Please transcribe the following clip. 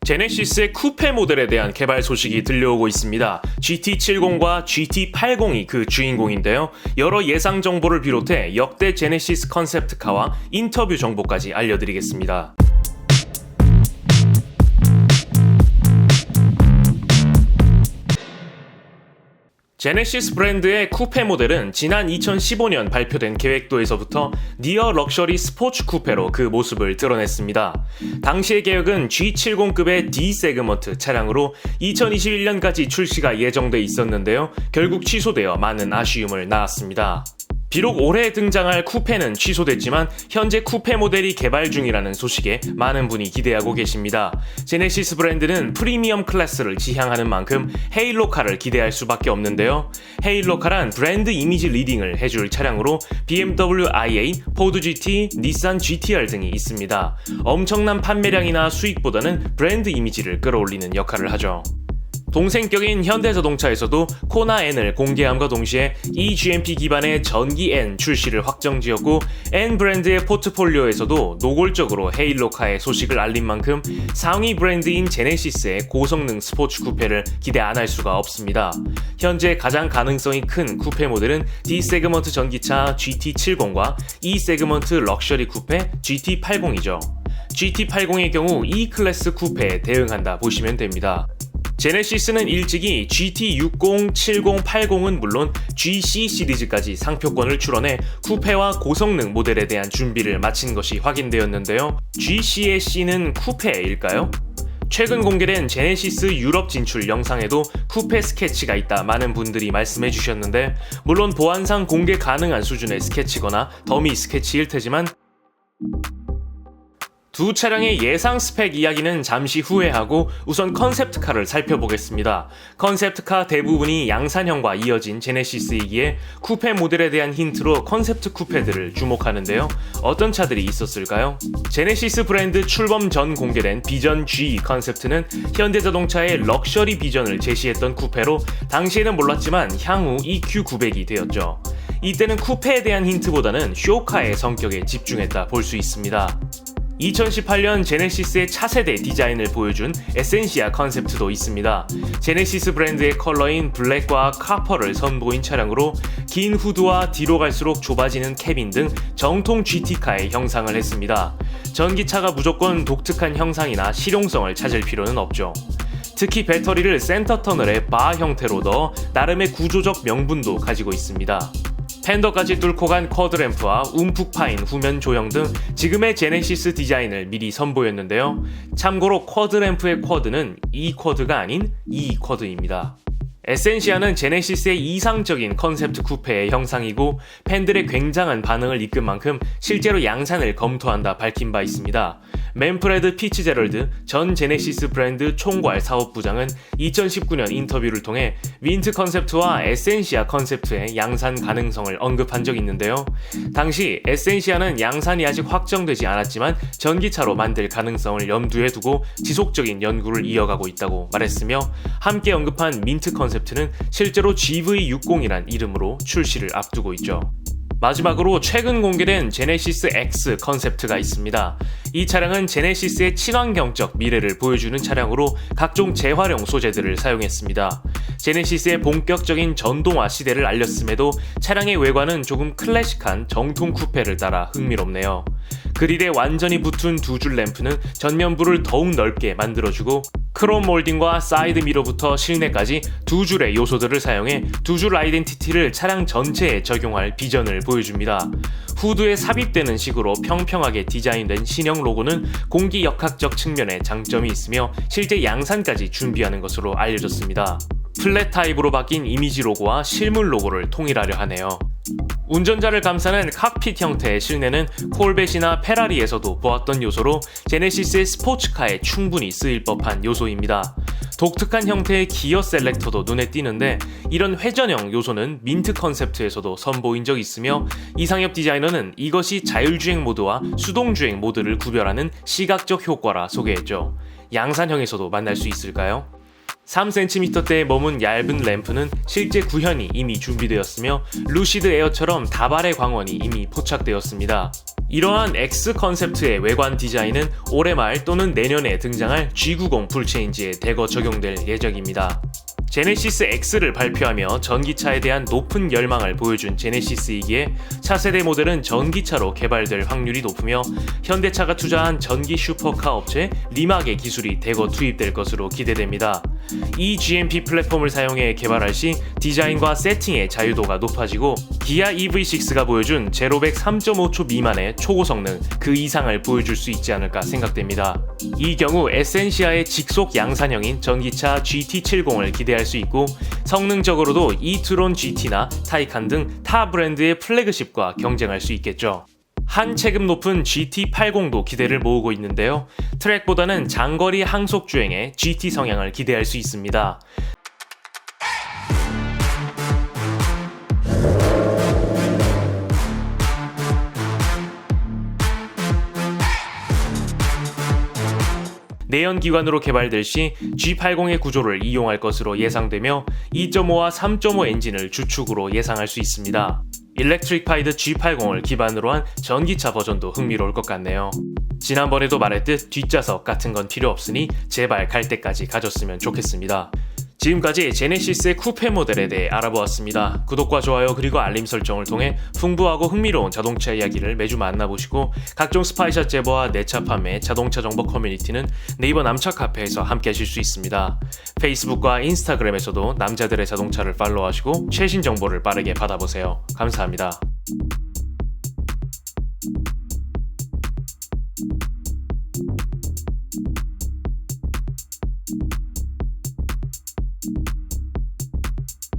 제네시스의 쿠페 모델에 대한 개발 소식이 들려오고 있습니다. GT70과 GT80이 그 주인공인데요. 여러 예상 정보를 비롯해 역대 제네시스 컨셉트카와 인터뷰 정보까지 알려드리겠습니다. 제네시스 브랜드의 쿠페 모델은 지난 2015년 발표된 계획도에서부터 니어 럭셔리 스포츠 쿠페로 그 모습을 드러냈습니다. 당시의 계획은 G70급의 D 세그먼트 차량으로 2021년까지 출시가 예정돼 있었는데요. 결국 취소되어 많은 아쉬움을 낳았습니다. 비록 올해 등장할 쿠페는 취소됐지만 현재 쿠페 모델이 개발 중이라는 소식에 많은 분이 기대하고 계십니다. 제네시스 브랜드는 프리미엄 클래스를 지향하는 만큼 헤일로카를 기대할 수밖에 없는데요. 헤일로카란 브랜드 이미지 리딩을 해줄 차량으로 BMW i8, 포드 GT, 닛산 GTR 등이 있습니다. 엄청난 판매량이나 수익보다는 브랜드 이미지를 끌어올리는 역할을 하죠. 동생격인 현대자동차에서도 코나 N을 공개함과 동시에 eGMP 기반의 전기 N 출시를 확정지었고 N 브랜드의 포트폴리오에서도 노골적으로 헤일로카의 소식을 알린 만큼 상위 브랜드인 제네시스의 고성능 스포츠 쿠페를 기대 안 할 수가 없습니다. 현재 가장 가능성이 큰 쿠페 모델은 D 세그먼트 전기차 GT70과 E 세그먼트 럭셔리 쿠페 GT80이죠. GT80의 경우 E 클래스 쿠페에 대응한다 보시면 됩니다. 제네시스는 일찍이 GT60, 70, 80은 물론 GC 시리즈까지 상표권을 출원해 쿠페와 고성능 모델에 대한 준비를 마친 것이 확인되었는데요. GC의 C는 쿠페일까요? 최근 공개된 제네시스 유럽 진출 영상에도 쿠페 스케치가 있다 많은 분들이 말씀해 주셨는데 물론 보안상 공개 가능한 수준의 스케치거나 더미 스케치일 테지만 두 차량의 예상 스펙 이야기는 잠시 후에 하고 우선 컨셉트카를 살펴보겠습니다. 컨셉트카 대부분이 양산형과 이어진 제네시스이기에 쿠페 모델에 대한 힌트로 컨셉트 쿠페들을 주목하는데요. 어떤 차들이 있었을까요? 제네시스 브랜드 출범 전 공개된 비전 G 컨셉트는 현대자동차의 럭셔리 비전을 제시했던 쿠페로 당시에는 몰랐지만 향후 EQ900이 되었죠. 이때는 쿠페에 대한 힌트보다는 쇼카의 성격에 집중했다 볼 수 있습니다. 2018년 제네시스의 차세대 디자인을 보여준 에센시아 컨셉트도 있습니다. 제네시스 브랜드의 컬러인 블랙과 카퍼를 선보인 차량으로 긴 후드와 뒤로 갈수록 좁아지는 캐빈 등 정통 GT카의 형상을 했습니다. 전기차가 무조건 독특한 형상이나 실용성을 찾을 필요는 없죠. 특히 배터리를 센터 터널에 바 형태로 넣어 나름의 구조적 명분도 가지고 있습니다. 팬더까지 뚫고 간 쿼드램프와 움푹 파인 후면 조형 등 지금의 제네시스 디자인을 미리 선보였는데요. 참고로 쿼드램프의 쿼드는 E 쿼드가 아닌 E 쿼드입니다. 에센시아는 제네시스의 이상적인 컨셉트 쿠페의 형상이고 팬들의 굉장한 반응을 이끈 만큼 실제로 양산을 검토한다 밝힌 바 있습니다. 맨프레드 피츠제럴드 전 제네시스 브랜드 총괄 사업부장은 2019년 인터뷰를 통해 윈트 컨셉트와 에센시아 컨셉트의 양산 가능성을 언급한 적이 있는데요. 당시 에센시아는 양산이 아직 확정되지 않았지만 전기차로 만들 가능성을 염두에 두고 지속적인 연구를 이어가고 있다고 말했으며 함께 언급한 민트 컨셉트는 실제로 GV60이란 이름으로 출시를 앞두고 있죠. 마지막으로 최근 공개된 제네시스 X 컨셉트가 있습니다. 이 차량은 제네시스의 친환경적 미래를 보여주는 차량으로 각종 재활용 소재들을 사용했습니다. 제네시스의 본격적인 전동화 시대를 알렸음에도 차량의 외관은 조금 클래식한 정통 쿠페를 따라 흥미롭네요. 그릴에 완전히 붙은 두 줄 램프는 전면부를 더욱 넓게 만들어주고 크롬 몰딩과 사이드 미러부터 실내까지 두 줄의 요소들을 사용해 두 줄 아이덴티티를 차량 전체에 적용할 비전을 보여줍니다. 후드에 삽입되는 식으로 평평하게 디자인된 신형 로고는 공기 역학적 측면에 장점이 있으며 실제 양산까지 준비하는 것으로 알려졌습니다. 플랫 타입으로 바뀐 이미지 로고와 실물 로고를 통일하려 하네요. 운전자를 감싸는 칵핏 형태의 실내는 콜벳이나 페라리에서도 보았던 요소로 제네시스의 스포츠카에 충분히 쓰일 법한 요소입니다. 독특한 형태의 기어 셀렉터도 눈에 띄는데 이런 회전형 요소는 민트 컨셉트에서도 선보인 적이 있으며 이상엽 디자이너는 이것이 자율주행 모드와 수동주행 모드를 구별하는 시각적 효과라 소개했죠. 양산형에서도 만날 수 있을까요? 3cm대에 머문 얇은 램프는 실제 구현이 이미 준비되었으며 루시드 에어처럼 다발의 광원이 이미 포착되었습니다. 이러한 X 컨셉트의 외관 디자인은 올해 말 또는 내년에 등장할 G90 풀체인지에 대거 적용될 예정입니다. 제네시스 X를 발표하며 전기차에 대한 높은 열망을 보여준 제네시스이기에 차세대 모델은 전기차로 개발될 확률이 높으며 현대차가 투자한 전기 슈퍼카 업체 리막의 기술이 대거 투입될 것으로 기대됩니다. 이 GMP 플랫폼을 사용해 개발할 시 디자인과 세팅의 자유도가 높아지고 기아 EV6가 보여준 제로백 3.5초 미만의 초고성능 그 이상을 보여줄 수 있지 않을까 생각됩니다. 이 경우 에센시아의 직속 양산형인 전기차 GT70을 기대할 수 있고 성능적으로도 이트론 GT나 타이칸 등 타 브랜드의 플래그십과 경쟁할 수 있겠죠. 한 체급 높은 GT80도 기대를 모으고 있는데요. 트랙보다는 장거리 항속 주행에 GT 성향을 기대할 수 있습니다. 내연기관으로 개발될 시 G80의 구조를 이용할 것으로 예상되며 2.5와 3.5 엔진을 주축으로 예상할 수 있습니다. 일렉트릭파이드 G80을 기반으로 한 전기차 버전도 흥미로울 것 같네요. 지난번에도 말했듯 뒷좌석 같은 건 필요 없으니 제발 갈 때까지 가졌으면 좋겠습니다. 지금까지 제네시스의 쿠페 모델에 대해 알아보았습니다. 구독과 좋아요 그리고 알림 설정을 통해 풍부하고 흥미로운 자동차 이야기를 매주 만나보시고 각종 스파이샷 제보와 내차 판매, 자동차 정보 커뮤니티는 네이버 남차 카페에서 함께 하실 수 있습니다. 페이스북과 인스타그램에서도 남자들의 자동차를 팔로우하시고 최신 정보를 빠르게 받아보세요. 감사합니다.